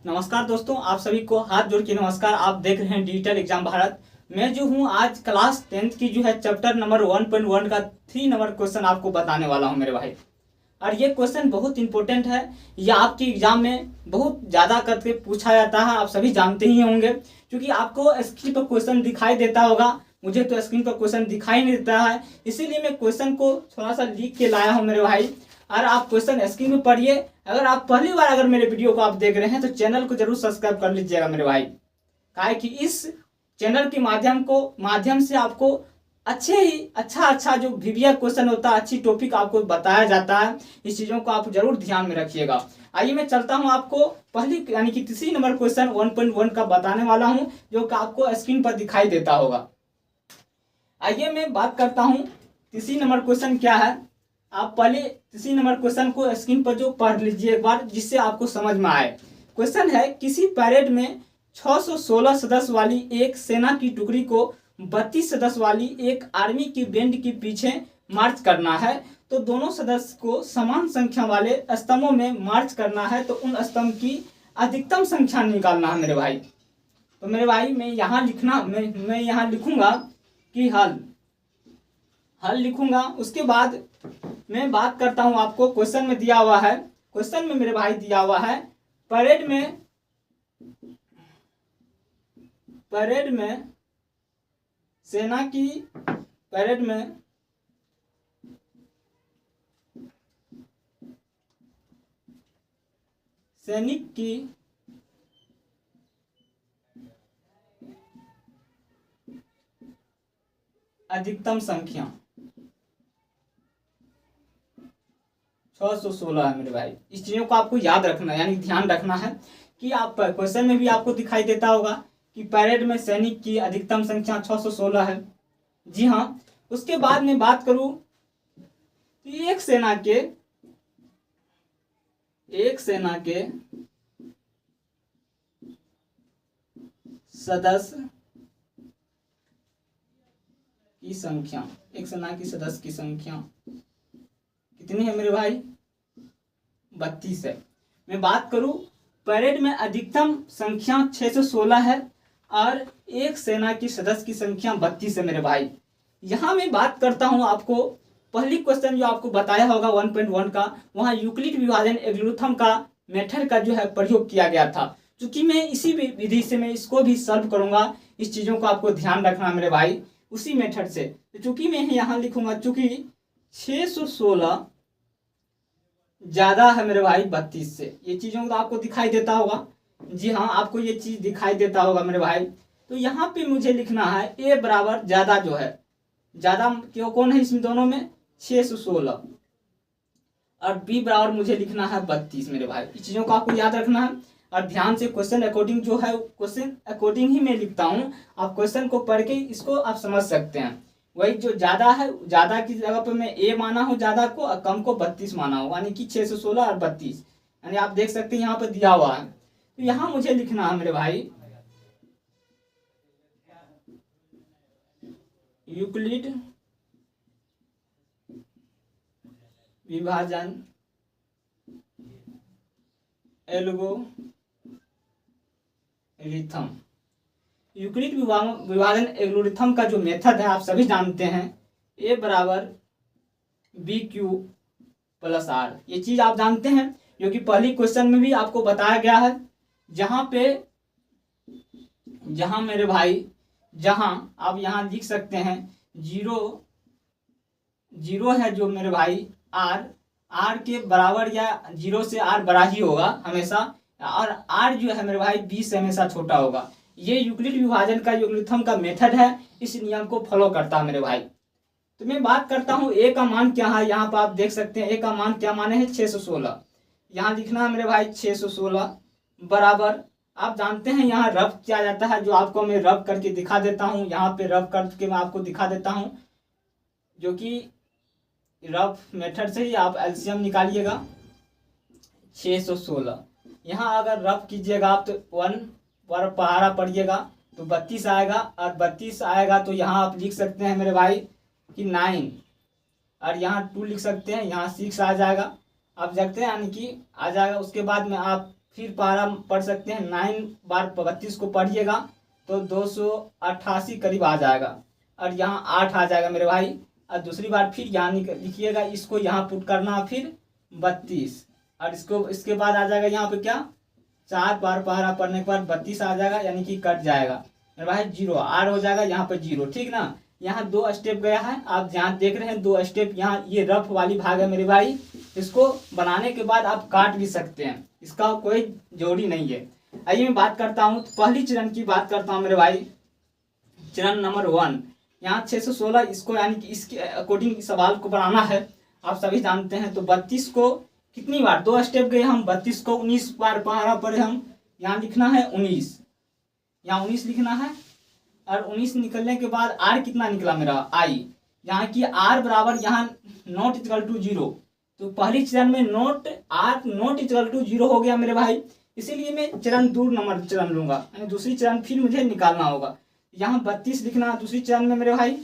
नमस्कार दोस्तों, आप सभी को हाथ जोड़ के नमस्कार। आप देख रहे हैं डिजिटल एग्जाम भारत। मैं जो हूं आज क्लास 10th की जो है चैप्टर नंबर 1.1 का 3 नंबर क्वेश्चन आपको बताने वाला हूं मेरे भाई। और ये क्वेश्चन बहुत इंपॉर्टेंट है। ये आपके एग्जाम में बहुत ज़्यादा करके पूछा जाता है, आप सभी जानते ही होंगे। क्योंकि आपको स्क्रीन पर क्वेश्चन दिखाई देता होगा, मुझे तो स्क्रीन पर क्वेश्चन दिखाई नहीं देता है, इसीलिए मैं क्वेश्चन को थोड़ा सा लिख के लाया हूँ मेरे भाई। और आप क्वेश्चन स्क्रीन में पढ़िए। अगर आप पहली बार अगर मेरे वीडियो को आप देख रहे हैं तो चैनल को जरूर सब्सक्राइब कर लीजिएगा मेरे भाई। काहे कि इस चैनल के माध्यम से आपको अच्छा जो वीवीआई क्वेश्चन होता है, अच्छी टॉपिक आपको बताया जाता है। इस चीज़ों को आप जरूर ध्यान में रखिएगा। आइए मैं चलता हूं, आपको पहली यानी कि तीसरी नंबर क्वेश्चन 1.1 का बताने वाला हूं, जो कि आपको स्क्रीन पर दिखाई देता होगा। आइए मैं बात करता हूं तीसरी नंबर क्वेश्चन क्या है। आप पहले तीसरी नंबर क्वेश्चन को स्क्रीन पर जो पढ़ लीजिए एक बार, जिससे आपको समझ में आए। क्वेश्चन है, किसी परेड में 616 सदस्य वाली एक सेना की टुकड़ी को 32 सदस्य वाली एक आर्मी की बैंड के पीछे मार्च करना है। तो दोनों सदस्य को समान संख्या वाले स्तंभों में मार्च करना है। तो उन स्तंभ की अधिकतम संख्या निकालना है मेरे भाई। तो मेरे भाई मैं यहाँ लिखूंगा कि हल लिखूंगा। उसके बाद मैं बात करता हूं, आपको क्वेश्चन में दिया हुआ है। क्वेश्चन में मेरे भाई दिया हुआ है, परेड में सेना की परेड में सैनिक की अधिकतम संख्या 616 है मेरे भाई। इस चीज़ों को आपको याद रखना है, यानी ध्यान रखना है कि आप क्वेश्चन में भी आपको दिखाई देता होगा कि परेड में सैनिक की अधिकतम संख्या 616 है। जी हाँ। उसके बाद में बात करूं तो एक सेना के सदस्य की संख्या, एक सेना की सदस्य की संख्या कितनी है मेरे भाई? 32 है। मैं बात करूं, परेड में अधिकतम संख्या 616 है और एक सेना की सदस्य की संख्या 32 है मेरे भाई। यहां मैं बात करता हूं, आपको पहली क्वेश्चन जो आपको बताया होगा 1.1 का, वहां यूक्लिड विभाजन एल्गोरिथम का मेथड का जो है प्रयोग किया गया था। चूंकि मैं इसी विधि से मैं इसको भी सॉल्व करूंगा, इस चीजों को आपको ध्यान रखना मेरे भाई, उसी मेथड से। तो चूंकि मैं यहाँ लिखूंगा, चूंकि 616 ज्यादा है मेरे भाई 32 से, ये चीजों को आपको दिखाई देता होगा। जी हाँ, आपको ये चीज दिखाई देता होगा मेरे भाई। तो यहाँ पे मुझे लिखना है ए बराबर ज्यादा जो है, ज्यादा क्यों कौन है इसमें दोनों में? 616। और बी बराबर मुझे लिखना है 32 मेरे भाई। इस चीजों को आपको याद रखना है और ध्यान से क्वेश्चन अकॉर्डिंग जो है, क्वेश्चन अकॉर्डिंग ही मैं लिखता हूँ। आप क्वेश्चन को पढ़ के इसको आप समझ सकते हैं। वही जो ज्यादा है, ज्यादा की जगह पर मैं ए माना हूँ ज्यादा को, और कम को 32 माना हूँ, यानी कि 616 और 32। यानी आप देख सकते हैं यहाँ पर दिया हुआ है। तो यहाँ मुझे लिखना है मेरे भाई, यूक्लिड विभाजन एल्गोरिथम। यूक्लिड विभाजन एल्गोरिथम का जो मेथड है आप सभी जानते हैं, ए बराबर BQ+R। ये चीज आप जानते हैं, जो कि पहली क्वेश्चन में भी आपको बताया गया है। जहां मेरे भाई, जहां आप यहाँ लिख सकते हैं 0 है जो मेरे भाई R के बराबर, या 0 से R बड़ा ही होगा हमेशा, और R जो है मेरे भाई 20 से हमेशा छोटा होगा। ये यूक्लिड विभाजन का एल्गोरिथम का मेथड है, इस नियम को फॉलो करता है मेरे भाई। तो मैं बात करता हूँ ए का मान क्या है। यहाँ पर आप देख सकते हैं ए का मान क्या माने है, 616। यहाँ लिखना है मेरे भाई 616 बराबर, आप जानते हैं यहाँ रफ किया जाता है, जो आपको मैं रफ करके दिखा देता हूँ। यहाँ पे रफ करके मैं आपको दिखा देता हूँ, जो कि रफ मेथड से ही आप एलसीएम निकालिएगा। 616 यहाँ अगर रफ कीजिएगा आप तो 1 पर पहाड़ा पढ़िएगा तो 32 आएगा, और 32 आएगा तो यहाँ आप लिख सकते हैं मेरे भाई कि 9, और यहाँ 2 लिख सकते हैं, यहाँ 6 आ जाएगा। आप देखते हैं यानी कि आ जाएगा। उसके बाद में आप फिर पारा पढ़ सकते हैं, 9 बार 32 को पढ़िएगा तो 288 करीब आ जाएगा, और यहाँ 8 आ जाएगा मेरे भाई। और दूसरी बार फिर यहाँ लिखिएगा, इसको यहाँ पुट करना, फिर 32, और इसके बाद आ जाएगा यहाँ पे क्या, 4 बार पारा पढ़ने के बाद 32 आ जाएगा, यानी कि कट जाएगा मेरे भाई 0, आर हो जाएगा यहाँ पे 0, ठीक ना। यहाँ 2 स्टेप गया है, आप जहाँ देख रहे हैं 2 स्टेप, यहाँ ये रफ वाली भाग है मेरे भाई। इसको बनाने के बाद आप काट भी सकते हैं, इसका कोई जोड़ी नहीं है। आइए मैं बात करता हूँ, तो पहली चरण की बात करता हूँ मेरे भाई। चरण नंबर 1, यहाँ 616, इसको यानी कि इसके अकॉर्डिंग सवाल को बनाना है, आप सभी जानते हैं। तो 32 को कितनी बार, 2 स्टेप गए हम, 32 को 19 बार पारा पर हम यहाँ लिखना है 19, यहाँ 19 लिखना है। और 19 निकलने के बाद आर कितना निकला मेरा, आई, यहाँ की आर बराबर यहाँ नॉट इक्वल टू 0। तो पहली चरण में आर नॉट इक्वल टू 0 हो गया मेरे भाई, इसीलिए मैं चरण 2 नंबर चरण लूंगा, यानी दूसरी चरण फिर मुझे निकालना होगा। यहाँ 32 लिखना है दूसरी चरण में मेरे भाई,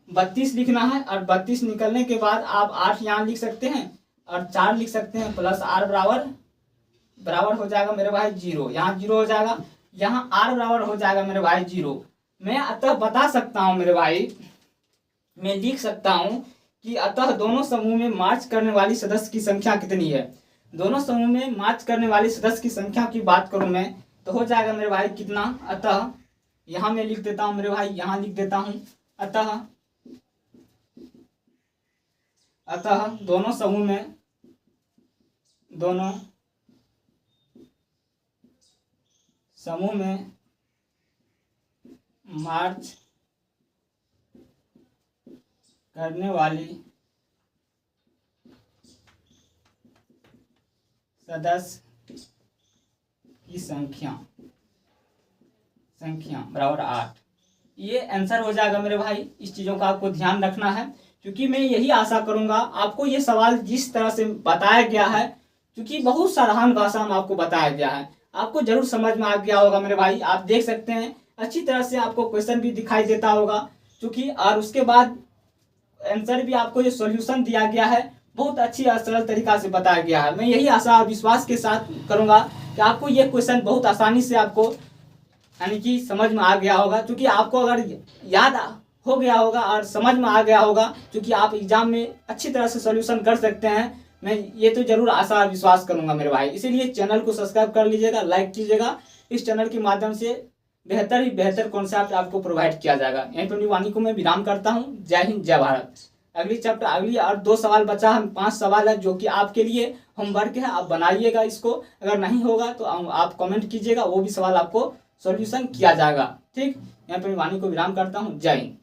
32 लिखना है। और 32 निकलने के बाद आप 8 यहाँ लिख सकते हैं और 4 लिख सकते हैं, प्लस आर बराबर हो जाएगा मेरे भाई 0, यहाँ 0 हो जाएगा, यहाँ आर बराबर हो जाएगा मेरे भाई 0। मैं अतः बता सकता हूँ मेरे भाई, मैं लिख सकता हूँ कि अतः दोनों समूह में मार्च करने वाली सदस्य की संख्या कितनी है। दोनों समूह में मार्च करने वाली सदस्य की संख्या की बात करूँ मैं, तो हो जाएगा मेरे भाई कितना, अतः यहाँ मैं लिख देता हूँ मेरे भाई, यहाँ लिख देता हूँ अतः दोनों समूह में मार्च करने वाली सदस्य की संख्या बराबर 8। ये आंसर हो जाएगा मेरे भाई। इस चीज़ों का आपको ध्यान रखना है, क्योंकि मैं यही आशा करूंगा आपको ये सवाल जिस तरह से बताया गया है, क्योंकि बहुत साधारण भाषा में आपको बताया गया है, आपको जरूर समझ में आ गया होगा मेरे भाई। आप देख सकते हैं अच्छी तरह से आपको क्वेश्चन भी दिखाई देता होगा, क्योंकि और उसके बाद आंसर भी आपको जो सॉल्यूशन दिया गया है बहुत अच्छी और सरल तरीका से बताया गया है। मैं यही आशा और विश्वास के साथ करूंगा कि आपको ये क्वेश्चन बहुत आसानी से आपको यानी कि समझ में आ गया होगा, क्योंकि आपको अगर याद हो गया होगा और समझ में आ गया होगा, क्योंकि आप एग्जाम में अच्छी तरह से सॉल्यूशन कर सकते हैं। मैं ये तो जरूर आशा और विश्वास करूंगा मेरे भाई। इसीलिए चैनल को सब्सक्राइब कर लीजिएगा, लाइक कीजिएगा। इस चैनल के माध्यम से बेहतर कॉन्सेप्ट आपको प्रोवाइड किया जाएगा। यहीं पर वाणी को मैं विराम करता हूँ। जय हिंद, जय भारत। अगली और 2 सवाल बचा है, 5 सवाल है जो कि आपके लिए होमवर्क है, आप बनाइएगा इसको। अगर नहीं होगा तो आप कमेंट कीजिएगा, वो भी सवाल आपको सॉल्यूशन किया जाएगा। ठीक, यहाँ पर वाणी को विराम करता हूँ। जय हिंद।